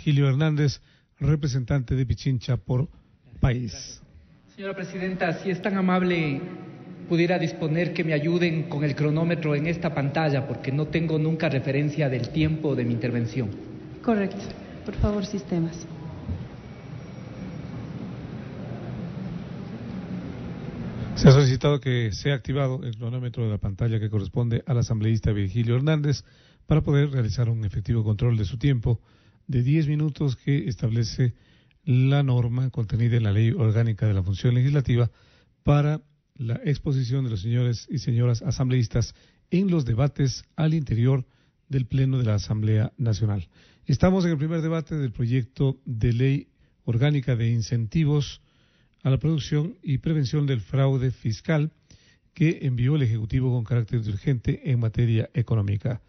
Virgilio Hernández, representante de Pichincha por País. Señora Presidenta, si es tan amable, pudiera disponer que me ayuden con el cronómetro en esta pantalla, porque no tengo nunca referencia del tiempo de mi intervención. Correcto. Por favor, sistemas. Se ha solicitado que sea activado el cronómetro de la pantalla que corresponde al asambleísta Virgilio Hernández para poder realizar un efectivo control de su tiempo de 10 minutos que establece la norma contenida en la Ley Orgánica de la Función Legislativa para la exposición de los señores y señoras asambleístas en los debates al interior del Pleno de la Asamblea Nacional. Estamos en el primer debate del proyecto de Ley Orgánica de Incentivos a la Producción y Prevención del Fraude Fiscal que envió el Ejecutivo con carácter urgente en materia económica,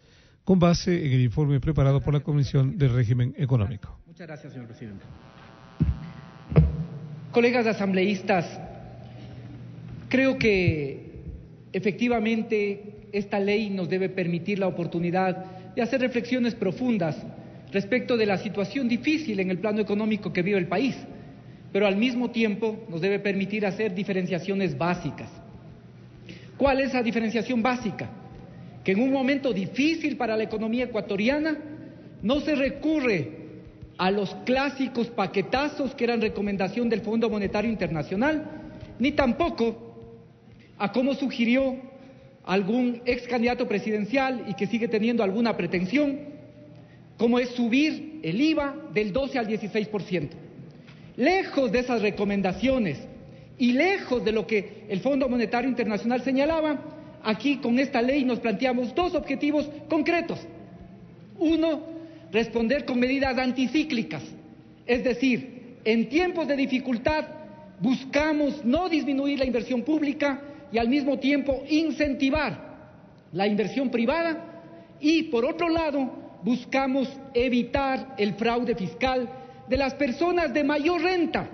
con base en el informe preparado por la Comisión de Régimen Económico. Muchas gracias, señor presidente. Colegas asambleístas, creo que efectivamente esta ley nos debe permitir la oportunidad de hacer reflexiones profundas respecto de la situación difícil en el plano económico que vive el país, pero al mismo tiempo nos debe permitir hacer diferenciaciones básicas. ¿Cuál es la diferenciación básica? Que en un momento difícil para la economía ecuatoriana no se recurre a los clásicos paquetazos que eran recomendación del Fondo Monetario Internacional, ni tampoco a cómo sugirió algún ex candidato presidencial y que sigue teniendo alguna pretensión, como es subir el IVA del 12 al 16%. Lejos de esas recomendaciones y lejos de lo que el Fondo Monetario Internacional señalaba, aquí con esta ley nos planteamos dos objetivos concretos. Uno, responder con medidas anticíclicas, es decir, en tiempos de dificultad buscamos no disminuir la inversión pública y al mismo tiempo incentivar la inversión privada y, por otro lado, buscamos evitar el fraude fiscal de las personas de mayor renta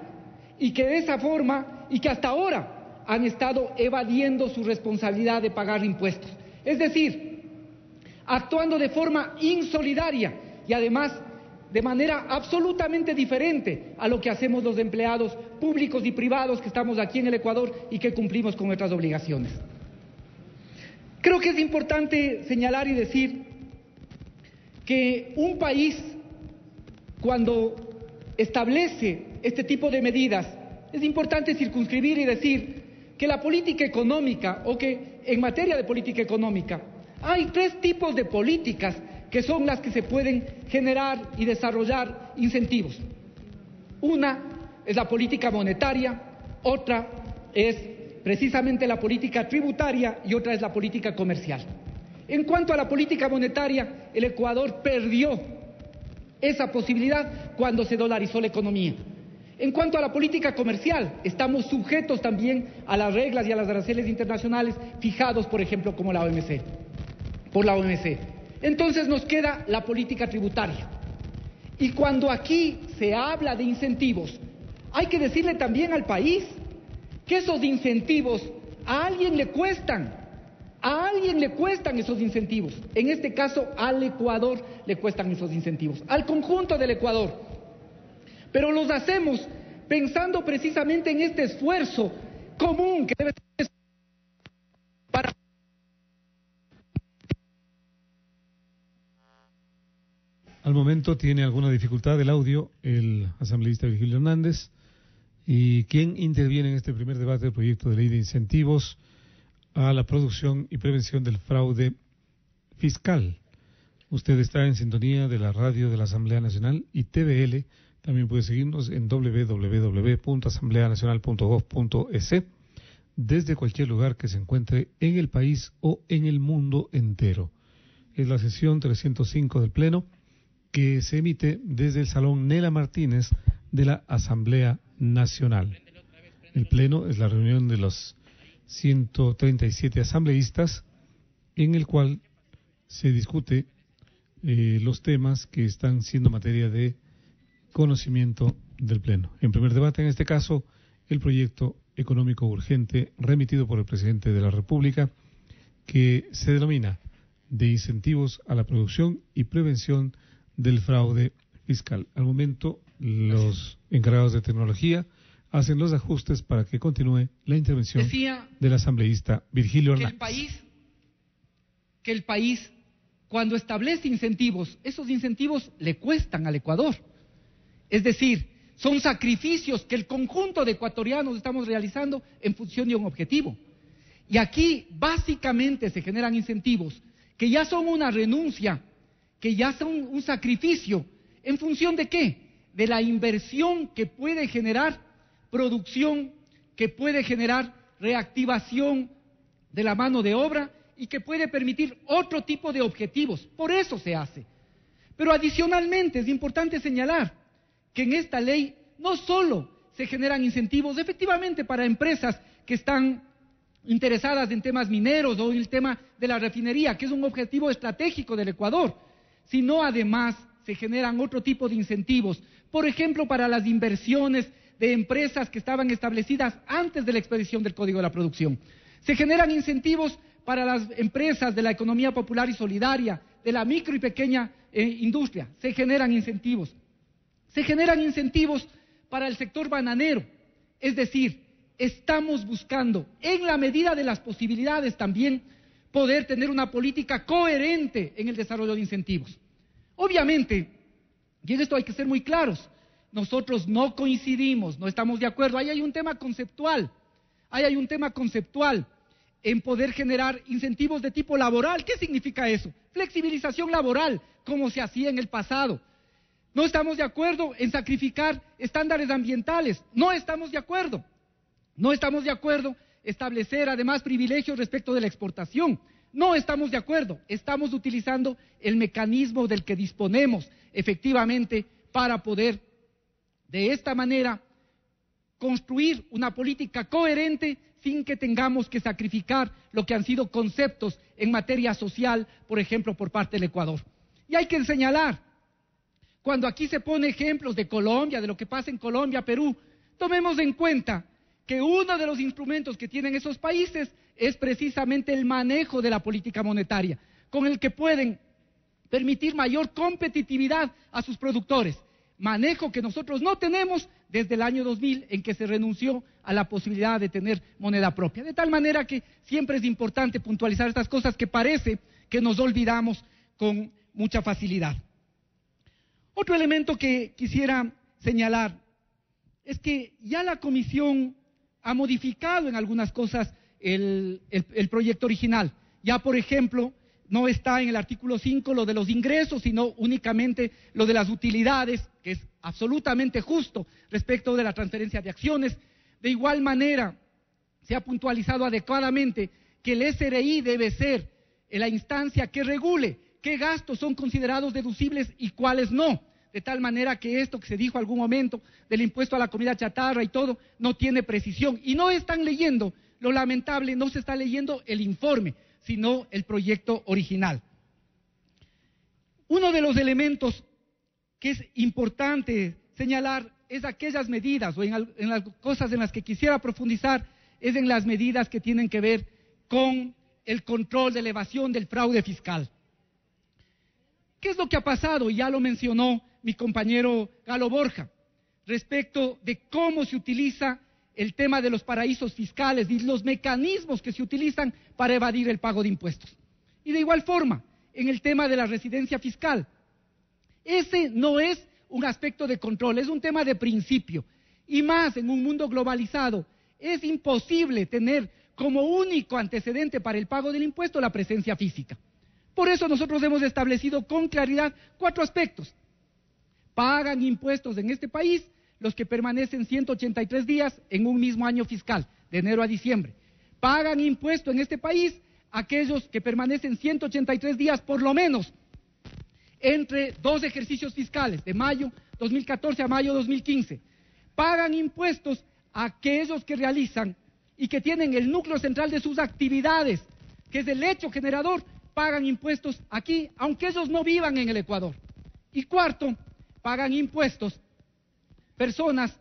y que de esa forma y que hasta ahora han estado evadiendo su responsabilidad de pagar impuestos. Es decir, actuando de forma insolidaria y además de manera absolutamente diferente a lo que hacemos los empleados públicos y privados que estamos aquí en el Ecuador y que cumplimos con nuestras obligaciones. Creo que es importante señalar y decir que un país, cuando establece este tipo de medidas, es importante circunscribir y decir que la política económica, o que en materia de política económica, hay tres tipos de políticas que son las que se pueden generar y desarrollar incentivos. Una es la política monetaria, otra es precisamente la política tributaria y otra es la política comercial. En cuanto a la política monetaria, el Ecuador perdió esa posibilidad cuando se dolarizó la economía. En cuanto a la política comercial, estamos sujetos también a las reglas y a las aranceles internacionales fijados, por ejemplo, como la OMC, por la OMC. Entonces nos queda la política tributaria. Y cuando aquí se habla de incentivos, hay que decirle también al país que esos incentivos a alguien le cuestan. A alguien le cuestan esos incentivos. En este caso, al Ecuador le cuestan esos incentivos, al conjunto del Ecuador. Pero los hacemos pensando precisamente en este esfuerzo común que debe ser para... Al momento tiene alguna dificultad el audio el asambleísta Virgilio Hernández. ¿Y quién interviene en este primer debate del proyecto de ley de incentivos a la producción y prevención del fraude fiscal? Usted está en sintonía de la radio de la Asamblea Nacional y TVL. También puede seguirnos en www.asambleanacional.gov.es desde cualquier lugar que se encuentre en el país o en el mundo entero. Es la sesión 305 del Pleno que se emite desde el Salón Nela Martínez de la Asamblea Nacional. El Pleno es la reunión de los 137 asambleístas en el cual se discute los temas que están siendo materia de conocimiento del Pleno. En primer debate, en este caso, el proyecto económico urgente remitido por el presidente de la República que se denomina de incentivos a la producción y prevención del fraude fiscal. Al momento, los encargados de tecnología hacen los ajustes para que continúe la intervención del asambleísta Virgilio Hernández. Que el país, cuando establece incentivos, esos incentivos le cuestan al Ecuador. Es decir, son sacrificios que el conjunto de ecuatorianos estamos realizando en función de un objetivo. Y aquí básicamente se generan incentivos que ya son una renuncia, que ya son un sacrificio. ¿En función de qué? De la inversión que puede generar producción, que puede generar reactivación de la mano de obra y que puede permitir otro tipo de objetivos. Por eso se hace. Pero adicionalmente es importante señalar que en esta ley no solo se generan incentivos efectivamente para empresas que están interesadas en temas mineros o en el tema de la refinería, que es un objetivo estratégico del Ecuador, sino además se generan otro tipo de incentivos, por ejemplo, para las inversiones de empresas que estaban establecidas antes de la expedición del Código de la Producción. Se generan incentivos para las empresas de la economía popular y solidaria, de la micro y pequeña industria. Se generan incentivos. Se generan incentivos para el sector bananero. Es decir, estamos buscando, en la medida de las posibilidades también, poder tener una política coherente en el desarrollo de incentivos. Obviamente, y en esto hay que ser muy claros, nosotros no coincidimos, no estamos de acuerdo. Ahí hay un tema conceptual, en poder generar incentivos de tipo laboral. ¿Qué significa eso? Flexibilización laboral, como se hacía en el pasado. No estamos de acuerdo en sacrificar estándares ambientales, no estamos de acuerdo. No estamos de acuerdo en establecer además privilegios respecto de la exportación. No estamos de acuerdo, estamos utilizando el mecanismo del que disponemos efectivamente para poder de esta manera construir una política coherente sin que tengamos que sacrificar lo que han sido conceptos en materia social, por ejemplo, por parte del Ecuador. Y hay que señalar, cuando aquí se pone ejemplos de Colombia, de lo que pasa en Colombia, Perú, tomemos en cuenta que uno de los instrumentos que tienen esos países es precisamente el manejo de la política monetaria, con el que pueden permitir mayor competitividad a sus productores, manejo que nosotros no tenemos desde el año 2000, en que se renunció a la posibilidad de tener moneda propia. De tal manera que siempre es importante puntualizar estas cosas que parece que nos olvidamos con mucha facilidad. Otro elemento que quisiera señalar es que ya la Comisión ha modificado en algunas cosas el proyecto original. Ya, por ejemplo, no está en el artículo 5 lo de los ingresos, sino únicamente lo de las utilidades, que es absolutamente justo respecto de la transferencia de acciones. De igual manera, se ha puntualizado adecuadamente que el SRI debe ser la instancia que regule qué gastos son considerados deducibles y cuáles no. De tal manera que esto que se dijo algún momento del impuesto a la comida chatarra y todo, no tiene precisión. Y no están leyendo, lo lamentable, no se está leyendo el informe, sino el proyecto original. Uno de los elementos que es importante señalar es aquellas medidas, o en las cosas en las que quisiera profundizar, es en las medidas que tienen que ver con el control de la evasión del fraude fiscal. ¿Qué es lo que ha pasado? Y ya lo mencionó mi compañero Galo Borja, respecto de cómo se utiliza el tema de los paraísos fiscales y los mecanismos que se utilizan para evadir el pago de impuestos. Y de igual forma, en el tema de la residencia fiscal, ese no es un aspecto de control, es un tema de principio. Y más en un mundo globalizado, es imposible tener como único antecedente para el pago del impuesto la presencia física. Por eso nosotros hemos establecido con claridad 4 aspectos. Pagan impuestos en este país los que permanecen 183 días en un mismo año fiscal, de enero a diciembre. Pagan impuesto en este país aquellos que permanecen 183 días por lo menos entre 2 ejercicios fiscales, de mayo 2014 a mayo 2015. Pagan impuestos aquellos que realizan y que tienen el núcleo central de sus actividades, que es el hecho generador, pagan impuestos aquí, aunque ellos no vivan en el Ecuador. Y cuarto, pagan impuestos personas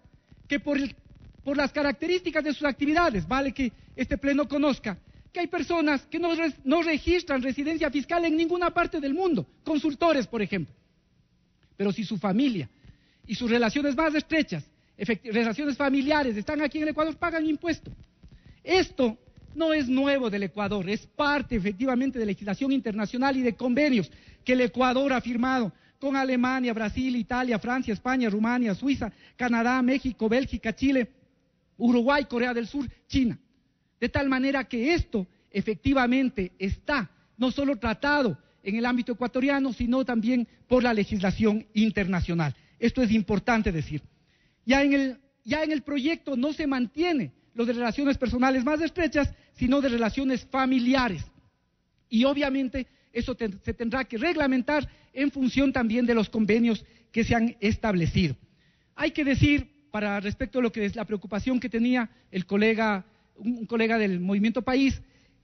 que por las características de sus actividades, vale que este pleno conozca, que hay personas que no registran residencia fiscal en ninguna parte del mundo, consultores, por ejemplo. pero si su familia y sus relaciones más estrechas, relaciones familiares, están aquí en el Ecuador, pagan impuesto. Esto no es nuevo del Ecuador, es parte efectivamente de legislación internacional y de convenios que el Ecuador ha firmado con Alemania, Brasil, Italia, Francia, España, Rumania, Suiza, Canadá, México, Bélgica, Chile, Uruguay, Corea del Sur, China. De tal manera que esto efectivamente está no solo tratado en el ámbito ecuatoriano, sino también por la legislación internacional. Esto es importante decir. Ya en el proyecto no se mantiene lo de relaciones personales más estrechas, sino de relaciones familiares. Y obviamente eso se tendrá que reglamentar en función también de los convenios que se han establecido. Hay que decir, para respecto a lo que es la preocupación que tenía un colega del Movimiento País,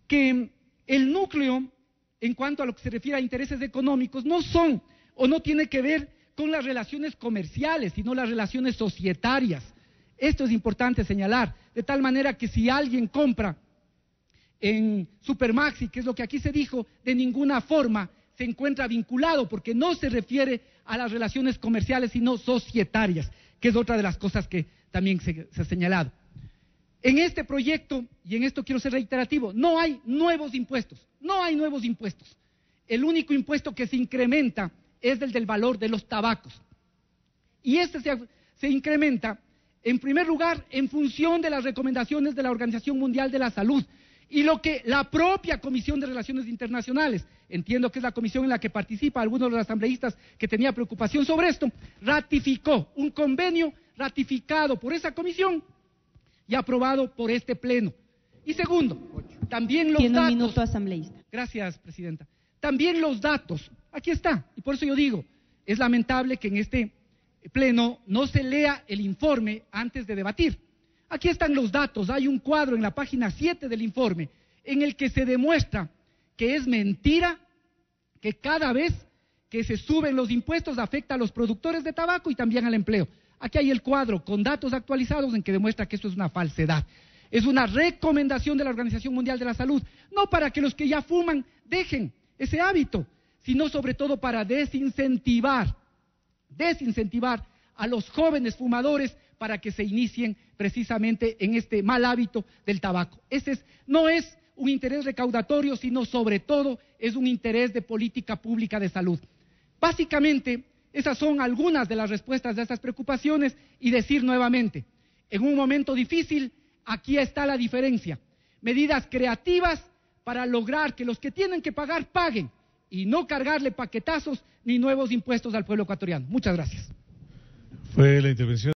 que el núcleo, en cuanto a lo que se refiere a intereses económicos, no son o no tiene que ver con las relaciones comerciales, sino las relaciones societarias. Esto es importante señalar, de tal manera que si alguien compra en Supermaxi, que es lo que aquí se dijo, de ninguna forma se encuentra vinculado, porque no se refiere a las relaciones comerciales, sino societarias, que es otra de las cosas que también se ha señalado. En este proyecto, y en esto quiero ser reiterativo, no hay nuevos impuestos, no hay nuevos impuestos. El único impuesto que se incrementa es el del valor de los tabacos. Y este se incrementa, en primer lugar, en función de las recomendaciones de la Organización Mundial de la Salud y lo que la propia Comisión de Relaciones Internacionales, entiendo que es la comisión en la que participa algunos de los asambleístas que tenía preocupación sobre esto, ratificó un convenio ratificado por esa comisión y aprobado por este pleno. Y segundo, también los datos... Tiene un minuto, asambleísta. Gracias, presidenta. También los datos, aquí está, y por eso yo digo, es lamentable que en este pleno no se lea el informe antes de debatir. Aquí están los datos, hay un cuadro en la página 7 del informe en el que se demuestra que es mentira que cada vez que se suben los impuestos afecta a los productores de tabaco y también al empleo. Aquí hay el cuadro con datos actualizados en que demuestra que esto es una falsedad. Es una recomendación de la Organización Mundial de la Salud, no para que los que ya fuman dejen ese hábito, sino sobre todo para desincentivar a los jóvenes fumadores para que se inicien precisamente en este mal hábito del tabaco. No es un interés recaudatorio, sino sobre todo es un interés de política pública de salud. Básicamente, esas son algunas de las respuestas a estas preocupaciones y decir nuevamente, en un momento difícil, aquí está la diferencia. Medidas creativas para lograr que los que tienen que pagar paguen y no cargarle paquetazos ni nuevos impuestos al pueblo ecuatoriano. Muchas gracias. Fue la intervención